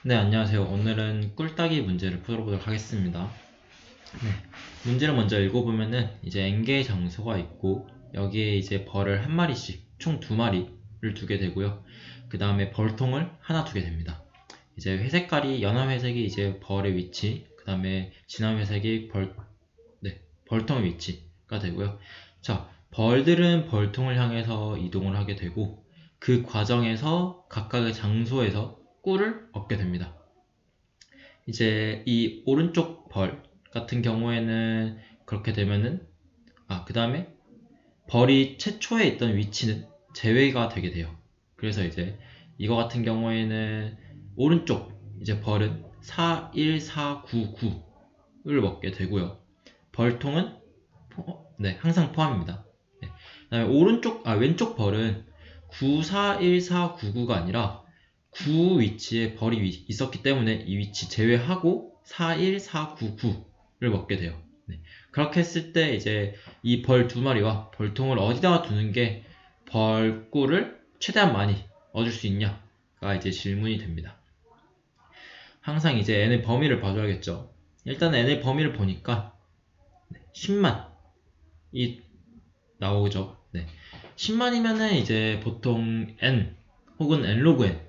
네, 안녕하세요. 오늘은 꿀따기 문제를 풀어보도록 하겠습니다. 네, 문제를 먼저 읽어보면은 이제 n개의 장소가 있고 여기에 이제 벌을 한 마리씩 총 두 마리를 두게 되고요. 그 다음에 벌통을 하나 두게 됩니다. 이제 회색깔이 연한 회색이 이제 벌의 위치, 그 다음에 진한 회색이 벌통의 위치가 되고요. 자, 벌들은 벌통을 향해서 이동을 하게 되고 그 과정에서 각각의 장소에서 꿀을 얻게 됩니다. 이제 이 오른쪽 벌 같은 경우에는 그렇게 되면은 그 다음에 벌이 최초에 있던 위치는 제외가 되게 돼요. 그래서 이제 이거 같은 경우에는 오른쪽 이제 벌은 4, 1, 4, 9, 9를 먹게 되고요. 벌통은 항상 포함입니다. 네. 그다음에 왼쪽 벌은 9, 4, 1, 4, 9, 9가 아니라 9 위치에 벌이 있었기 때문에 이 위치 제외하고 4, 1, 4, 9, 9를 먹게 돼요. 네. 그렇게 했을 때 이제 이 벌 두 마리와 벌통을 어디다가 두는 게 벌꿀을 최대한 많이 얻을 수 있냐가 이제 질문이 됩니다. 항상 이제 n의 범위를 봐줘야겠죠. 일단 n의 범위를 보니까 10만이 나오죠. 네. 10만이면은 이제 보통 n 혹은 n 로그 n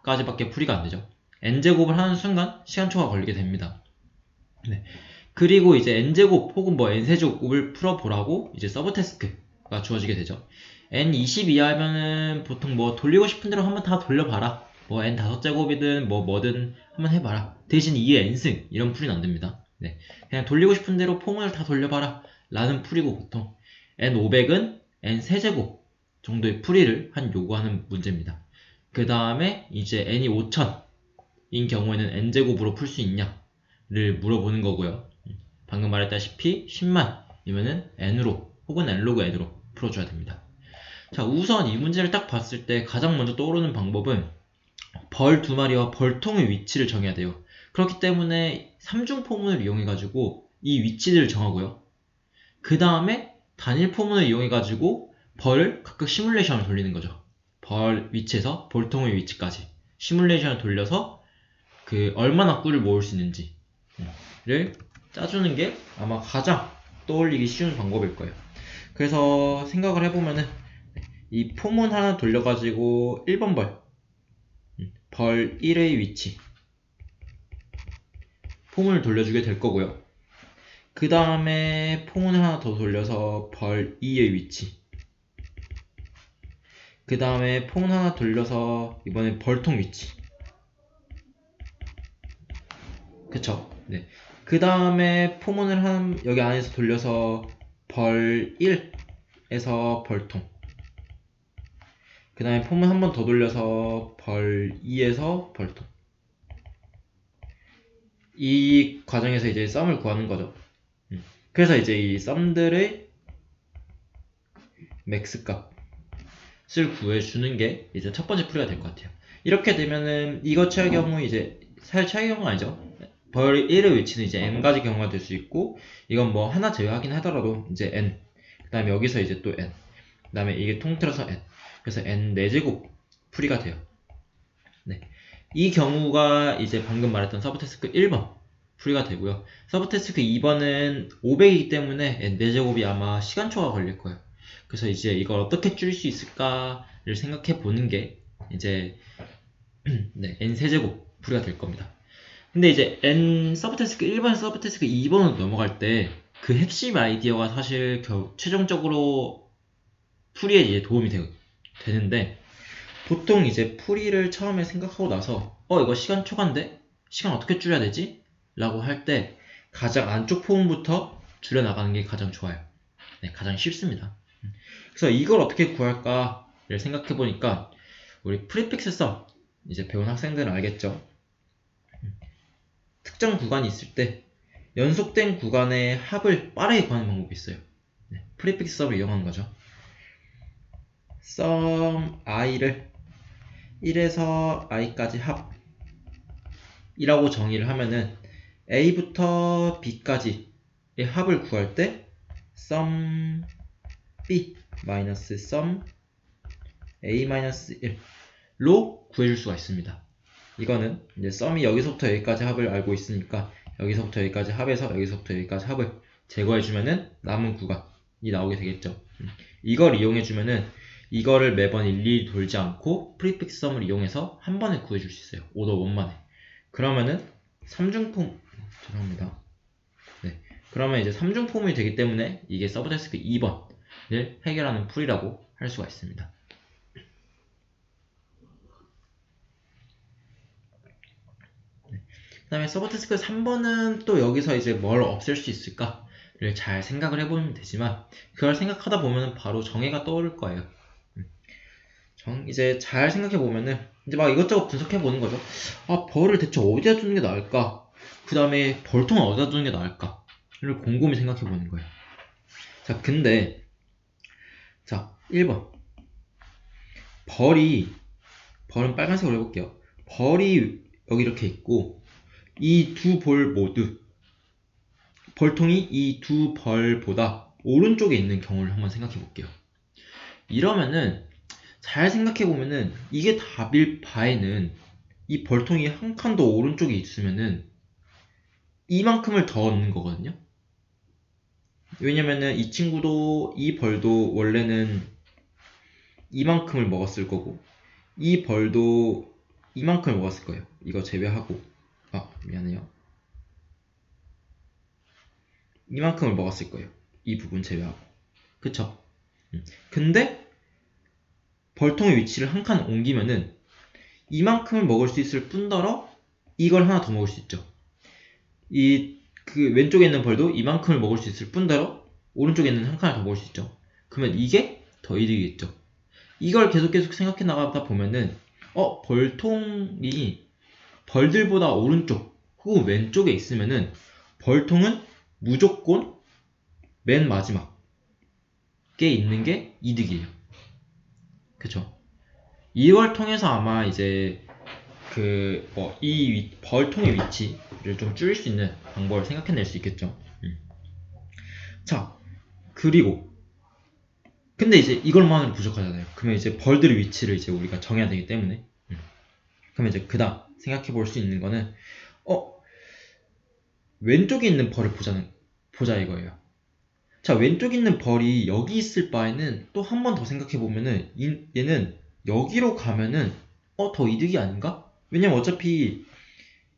까지밖에 풀이가 안 되죠. n제곱을 하는 순간 시간초가 걸리게 됩니다. 네. 그리고 이제 n제곱 혹은 뭐 n세제곱을 풀어보라고 이제 서브 태스크가 주어지게 되죠. n20 이하면은 보통 뭐 돌리고 싶은 대로 한번 다 돌려봐라. 뭐 n5제곱이든 뭐든 한번 해봐라. 대신 2의 n승 이런 풀이는 안 됩니다. 네. 그냥 돌리고 싶은 대로 폼을 다 돌려봐라 라는 풀이고 보통 n500은 n세제곱 정도의 풀이를 요구하는 문제입니다. 그 다음에 이제 n이 5000인 경우에는 n제곱으로 풀 수 있냐를 물어보는 거고요. 방금 말했다시피 10만이면은 n으로 혹은 n로그 n으로 풀어줘야 됩니다. 자, 우선 이 문제를 딱 봤을 때 가장 먼저 떠오르는 방법은 벌 두 마리와 벌통의 위치를 정해야 돼요. 그렇기 때문에 삼중 포문을 이용해가지고 이 위치들을 정하고요. 그 다음에 단일 포문을 이용해가지고 벌을 각각 시뮬레이션을 돌리는 거죠. 벌 위치에서 벌통의 위치까지 시뮬레이션을 돌려서 그 얼마나 꿀을 모을 수 있는지를 짜주는 게 아마 가장 떠올리기 쉬운 방법일 거예요. 그래서 생각을 해보면은 이 포문 하나 돌려가지고 1번 벌 1의 위치 포문을 돌려주게 될 거고요. 그 다음에 포문을 하나 더 돌려서 벌 2의 위치, 그 다음에 포문 하나 돌려서 이번엔 벌통 위치, 그쵸? 네. 그 다음에 포문을 여기 안에서 돌려서 벌 1에서 벌통, 그 다음에 포문 한 번 더 돌려서 벌 2에서 벌통. 이 과정에서 이제 썸을 구하는 거죠. 그래서 이제 이 썸들의 맥스 값을 구해주는 게 이제 첫 번째 풀이가 될 것 같아요. 이렇게 되면은 이거 취할 경우 이제 사실 취할 경우는 아니죠. 벌 1의 위치는 이제 n가지 경우가 될 수 있고 이건 뭐 하나 제외하긴 하더라도 이제 n 그 다음에 여기서 이제 또 n 그 다음에 이게 통틀어서 n 그래서 n 4제곱 풀이가 돼요. 네. 이 경우가 이제 방금 말했던 서브태스크 1번 풀이가 되고요. 서브태스크 2번은 500이기 때문에 n 4제곱이 아마 시간초가 걸릴 거예요. 그래서 이제 이걸 어떻게 줄일 수 있을까를 생각해 보는 게 이제 네, n 세제곱 풀이가 될 겁니다. 근데 이제 n 서브태스크 1번, 서브태스크 2번으로 넘어갈 때 그 핵심 아이디어가 사실 최종적으로 풀이에 이제 도움이 되는데 보통 이제 풀이를 처음에 생각하고 나서 이거 시간 초과인데? 시간 어떻게 줄여야 되지? 라고 할 때 가장 안쪽 포문부터 줄여나가는 게 가장 좋아요. 네, 가장 쉽습니다. 그래서 이걸 어떻게 구할까를 생각해 보니까 우리 프리픽스 썸 이제 배운 학생들은 알겠죠? 특정 구간이 있을 때 연속된 구간의 합을 빠르게 구하는 방법이 있어요. 네, 프리픽스 썸을 이용하는 거죠. 썸 i를 1에서 i까지 합이라고 정의를 하면은 a부터 b까지의 합을 구할 때 썸 b 마이너스 썸 a 마이너스 1로 구해줄 수가 있습니다. 이거는 이제 썸이 여기서부터 여기까지 합을 알고 있으니까 여기서부터 여기까지 합에서 여기서부터 여기까지 합을 제거해주면은 남은 구간이 나오게 되겠죠. 이걸 이용해주면은 이거를 매번 일일이 돌지 않고 프리픽스 썸을 이용해서 한 번에 구해줄 수 있어요. 오더 원만에. 그러면은 삼중폼 죄송합니다. 네. 그러면 이제 삼중폼이 되기 때문에 이게 서브테스크 2번을 해결하는 풀이라고 할 수가 있습니다. 그 다음에 서브테스크 3번은 또 여기서 이제 뭘 없앨 수 있을까를 잘 생각을 해보면 되지만 그걸 생각하다 보면 바로 정의가 떠오를 거예요. 이제 잘 생각해보면은 이제 막 이것저것 분석해보는 거죠. 아, 벌을 대체 어디다 두는 게 나을까? 그 다음에 벌통은 어디다 두는 게 나을까?를 곰곰이 생각해보는 거예요. 자, 근데 자, 1번 벌은 빨간색으로 해볼게요. 벌이 여기 이렇게 있고 이 두 벌 모두 벌통이 이 두 벌보다 오른쪽에 있는 경우를 한번 생각해 볼게요. 이러면은 잘 생각해 보면은 이게 답일 바에는 이 벌통이 한 칸 더 오른쪽에 있으면은 이만큼을 더 얻는 거거든요. 왜냐면은 이 친구도 이 벌도 원래는 이만큼을 먹었을 거고 이 벌도 이만큼을 먹었을 거예요. 이거 제외하고 미안해요. 이만큼을 먹었을 거예요. 이 부분 제외하고. 그쵸? 근데 벌통의 위치를 한 칸 옮기면은 이만큼을 먹을 수 있을 뿐더러 이걸 하나 더 먹을 수 있죠. 그 왼쪽에 있는 벌도 이만큼을 먹을 수 있을 뿐더러 오른쪽에 있는 한 칸을 더 먹을 수 있죠. 그러면 이게 더 이득이겠죠. 이걸 계속 생각해 나가다 보면은 벌통이 벌들보다 오른쪽 혹은 왼쪽에 있으면은 벌통은 무조건 맨 마지막에 있는 게 이득이에요. 그쵸? 이걸 통해서 아마 이제 이 벌통의 위치를 좀 줄일 수 있는 방법을 생각해낼 수 있겠죠. 자, 그리고 근데 이제 이걸만으로 부족하잖아요. 그러면 이제 벌들의 위치를 이제 우리가 정해야 되기 때문에 그러면 이제 그다음 생각해 볼 수 있는 거는 왼쪽에 있는 벌을 보자 이거예요. 자, 왼쪽에 있는 벌이 여기 있을 바에는 또 한 번 더 생각해 보면은 얘는 여기로 가면은 더 이득이 아닌가? 왜냐면 어차피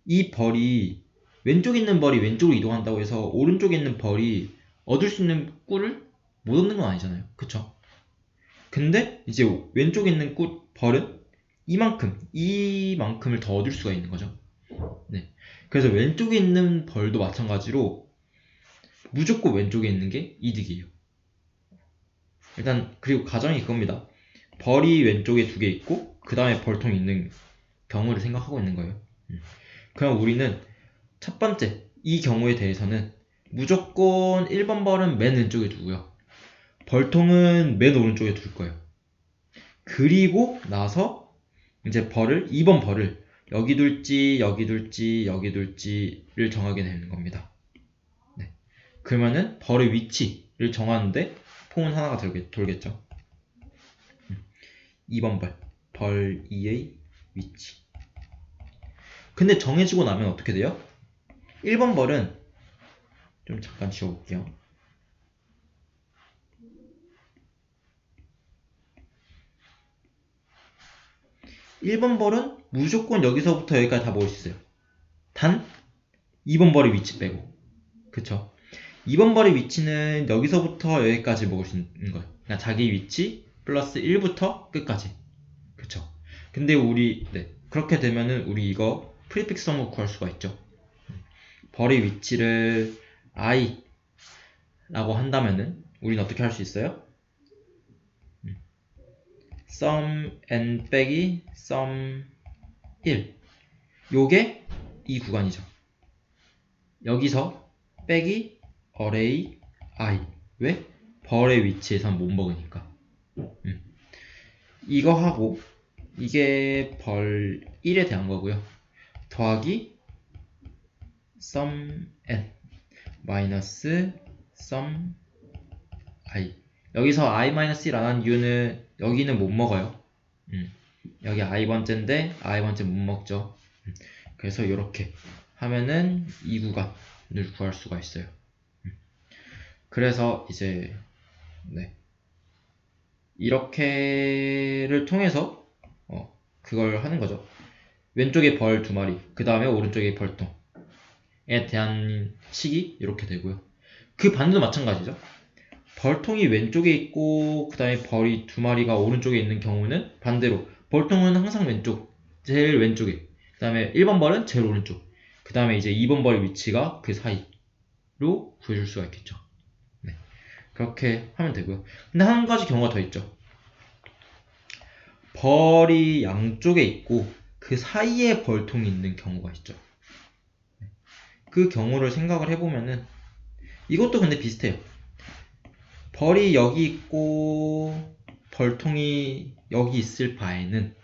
이 벌이 왼쪽에 있는 벌이 왼쪽으로 이동한다고 해서 오른쪽에 있는 벌이 얻을 수 있는 꿀을 못 얻는 건 아니잖아요. 그쵸? 근데 이제 왼쪽에 있는 벌은 이만큼을 더 얻을 수가 있는 거죠. 네. 그래서 왼쪽에 있는 벌도 마찬가지로 무조건 왼쪽에 있는 게 이득이에요. 일단 그리고 가정이 그겁니다. 벌이 왼쪽에 두 개 있고 그 다음에 벌통이 있는 경우를 생각하고 있는 거예요. 그럼 우리는 첫 번째 이 경우에 대해서는 무조건 1번 벌은 맨 왼쪽에 두고요. 벌통은 맨 오른쪽에 둘 거예요. 그리고 나서 이제 2번 벌을 여기 둘지 여기 둘지 여기 둘지를 정하게 되는 겁니다. 네. 그러면은 벌의 위치를 정하는데 폼은 하나가 돌겠죠. 2번 벌 2의 위치. 근데 정해지고 나면 어떻게 돼요? 1번 벌은 좀 잠깐 지워볼게요. 1번 벌은 무조건 여기서부터 여기까지 다 먹을 수 있어요. 단 2번 벌의 위치 빼고. 그쵸? 2번 벌의 위치는 여기서부터 여기까지 먹을 수 있는 거예요. 그러니까 자기 위치 플러스 1부터 끝까지. 그쵸? 근데 그렇게 되면은 우리 이거 프리픽스 썸을 구할 수가 있죠. 벌의 위치를 i 라고 한다면은 우리는 어떻게 할 수 있어요? sum n 빼기 sum 1 요게 이 구간이죠. 여기서 빼기 array i 왜? 벌의 위치에선 못 먹으니까. 이거 하고 이게 벌 1에 대한 거고요. 더하기 sum n 마이너스 sum i 여기서 i-1 안 한 이유는 여기는 못 먹어요. 여기 i번째인데 i번째 못 먹죠. 그래서 이렇게 하면은 이 구간을 구할 수가 있어요. 그래서 이제 네. 이렇게를 통해서 그걸 하는 거죠. 왼쪽에 벌 두 마리, 그 다음에 오른쪽에 벌통에 대한 식이 이렇게 되고요. 그 반대도 마찬가지죠. 벌통이 왼쪽에 있고 그 다음에 벌이 두 마리가 오른쪽에 있는 경우는 반대로 벌통은 항상 왼쪽, 제일 왼쪽에, 그 다음에 1번 벌은 제일 오른쪽, 그 다음에 이제 2번 벌의 위치가 그 사이로 구해줄 수가 있겠죠. 네. 그렇게 하면 되고요. 근데 한 가지 경우가 더 있죠. 벌이 양쪽에 있고 그 사이에 벌통이 있는 경우가 있죠. 그 경우를 생각을 해보면은 이것도 근데 비슷해요. 벌이 여기 있고 벌통이 여기 있을 바에는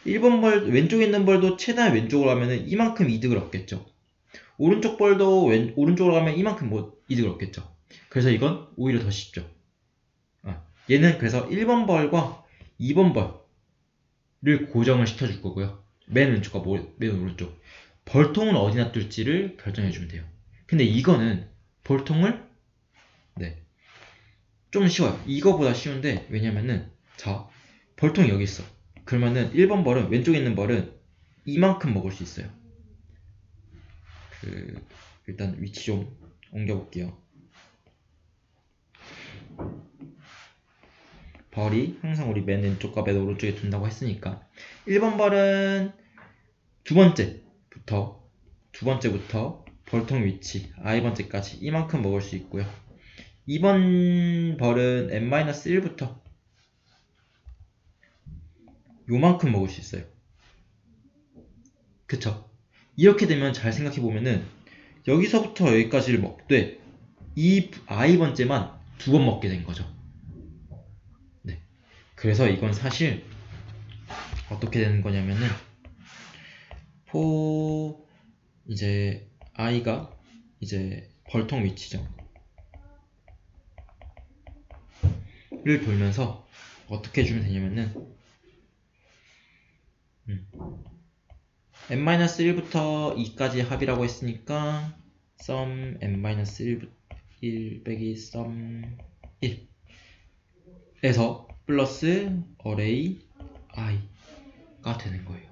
1번 벌, 왼쪽에 있는 벌도 최대한 왼쪽으로 가면은 이만큼 이득을 얻겠죠. 오른쪽 벌도 오른쪽으로 가면 이만큼 이득을 얻겠죠. 그래서 이건 오히려 더 쉽죠. 얘는 그래서 1번 벌과 2번 벌을 고정을 시켜줄 거고요. 맨 왼쪽과 맨 오른쪽. 벌통은 어디 놔둘지를 결정해주면 돼요. 근데 이거는 벌통을 좀 쉬워요. 이거보다 쉬운데 왜냐면은 자, 벌통이 여기 있어. 그러면은 1번 벌은 왼쪽에 있는 벌은 이만큼 먹을 수 있어요. 일단 위치 좀 옮겨볼게요. 벌이 항상 우리 맨 왼쪽과 맨 오른쪽에 둔다고 했으니까 1번 벌은 두 번째부터 벌통 위치 i번째까지 이만큼 먹을 수 있고요. 2번 벌은 n-1부터 요만큼 먹을 수 있어요. 그쵸? 이렇게 되면 잘 생각해보면은 여기서부터 여기까지를 먹되 이 i번째만 두 번 먹게 된 거죠. 네. 그래서 이건 사실 어떻게 되는 거냐면은 이제 i가 이제 벌통 위치죠. 를 돌면서 어떻게 해주면 되냐면은 n-1부터 2까지 합이라고 했으니까 sum n-1 빼기 sum 1 에서 플러스 array i가 되는 거예요.